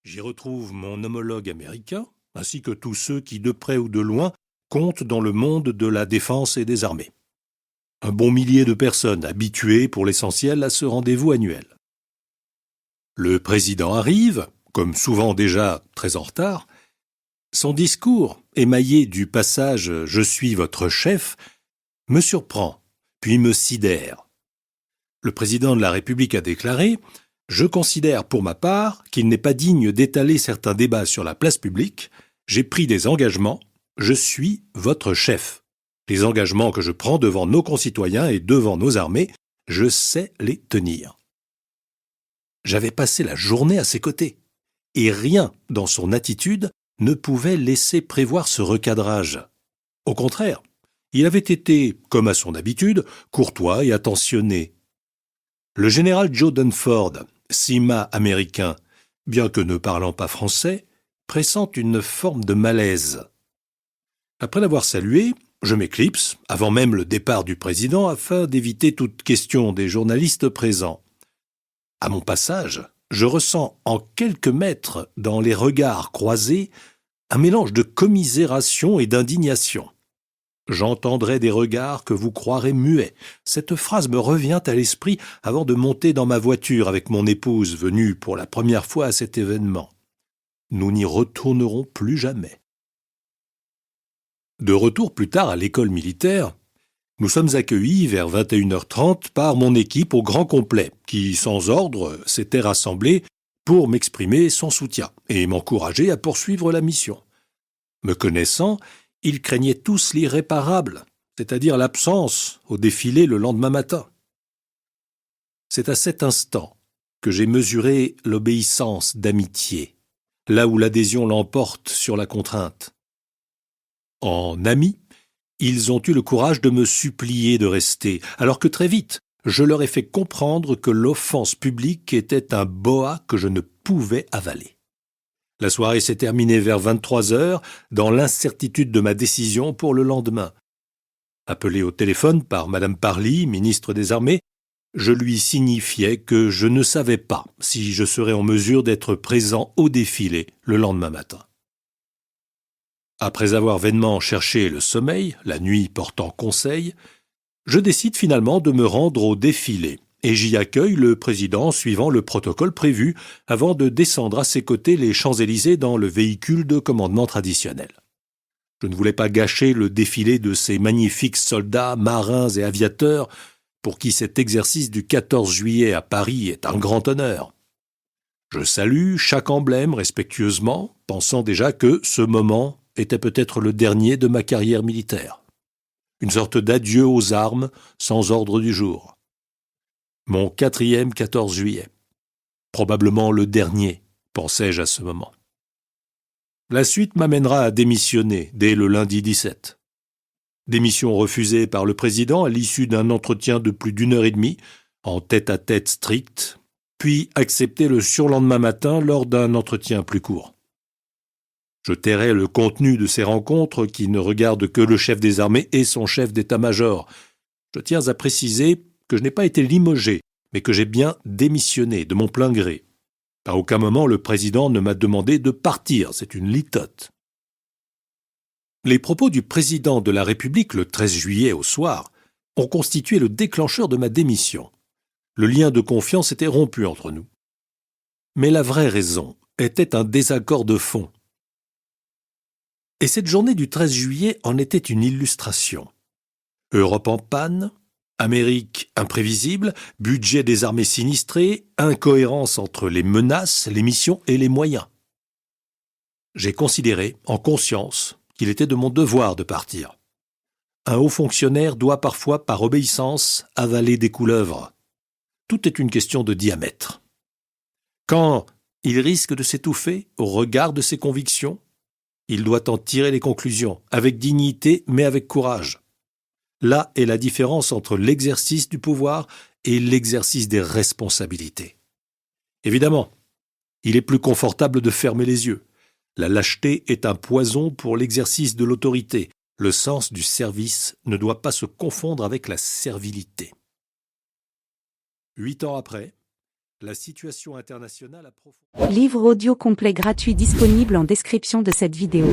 J'y retrouve mon homologue américain, ainsi que tous ceux qui, de près ou de loin, comptent dans le monde de la défense et des armées. Un bon millier de personnes habituées, pour l'essentiel, à ce rendez-vous annuel. Le président arrive, comme souvent déjà très en retard. Son discours, émaillé du passage « Je suis votre chef », me surprend, puis me sidère. Le président de la République a déclaré « Je considère pour ma part qu'il n'est pas digne d'étaler certains débats sur la place publique. J'ai pris des engagements. Je suis votre chef. Les engagements que je prends devant nos concitoyens et devant nos armées, je sais les tenir. » J'avais passé la journée à ses côtés, et rien dans son attitude ne pouvait laisser prévoir ce recadrage. Au contraire, il avait été, comme à son habitude, courtois et attentionné. Le général Joe Dunford, CIMA américain, bien que ne parlant pas français, pressent une forme de malaise. Après l'avoir salué, je m'éclipse, avant même le départ du président, afin d'éviter toute question des journalistes présents. À mon passage, je ressens en quelques mètres, dans les regards croisés, un mélange de commisération et d'indignation. J'entendrai des regards que vous croirez muets. Cette phrase me revient à l'esprit avant de monter dans ma voiture avec mon épouse venue pour la première fois à cet événement. Nous n'y retournerons plus jamais. De retour plus tard à l'école militaire, nous sommes accueillis vers 21h30 par mon équipe au grand complet, qui, sans ordre, s'était rassemblée pour m'exprimer son soutien et m'encourager à poursuivre la mission. Me connaissant, ils craignaient tous l'irréparable, c'est-à-dire l'absence au défilé le lendemain matin. C'est à cet instant que j'ai mesuré l'obéissance d'amitié, là où l'adhésion l'emporte sur la contrainte. En amis, ils ont eu le courage de me supplier de rester, alors que très vite, je leur ai fait comprendre que l'offense publique était un boa que je ne pouvais avaler. La soirée s'est terminée vers 23h, dans l'incertitude de ma décision pour le lendemain. Appelé au téléphone par Madame Parly, ministre des Armées, je lui signifiais que je ne savais pas si je serais en mesure d'être présent au défilé le lendemain matin. Après avoir vainement cherché le sommeil, la nuit portant conseil, je décide finalement de me rendre au défilé et j'y accueille le président suivant le protocole prévu avant de descendre à ses côtés les Champs-Élysées dans le véhicule de commandement traditionnel. Je ne voulais pas gâcher le défilé de ces magnifiques soldats, marins et aviateurs pour qui cet exercice du 14 juillet à Paris est un grand honneur. Je salue chaque emblème respectueusement, pensant déjà que ce moment était peut-être le dernier de ma carrière militaire. Une sorte d'adieu aux armes sans ordre du jour. Mon 4e 14 juillet. Probablement le dernier, pensais-je à ce moment. La suite m'amènera à démissionner dès le lundi 17. Démission refusée par le président à l'issue d'un entretien de plus d'1h30, en tête-à-tête strict, puis acceptée le surlendemain matin lors d'un entretien plus court. Je tairai le contenu de ces rencontres qui ne regardent que le chef des armées et son chef d'état-major. Je tiens à préciser que je n'ai pas été limogé, mais que j'ai bien démissionné de mon plein gré. À aucun moment le président ne m'a demandé de partir, c'est une litote. Les propos du président de la République le 13 juillet au soir ont constitué le déclencheur de ma démission. Le lien de confiance était rompu entre nous. Mais la vraie raison était un désaccord de fond. Et cette journée du 13 juillet en était une illustration. Europe en panne, Amérique imprévisible, budget des armées sinistré, incohérence entre les menaces, les missions et les moyens. J'ai considéré, en conscience, qu'il était de mon devoir de partir. Un haut fonctionnaire doit parfois, par obéissance, avaler des couleuvres. Tout est une question de diamètre. Quand il risque de s'étouffer au regard de ses convictions, il doit en tirer les conclusions, avec dignité mais avec courage. Là est la différence entre l'exercice du pouvoir et l'exercice des responsabilités. Évidemment, il est plus confortable de fermer les yeux. La lâcheté est un poison pour l'exercice de l'autorité. Le sens du service ne doit pas se confondre avec la servilité. 8 ans après, La situation internationale a profondément... Livre audio complet gratuit disponible en description de cette vidéo.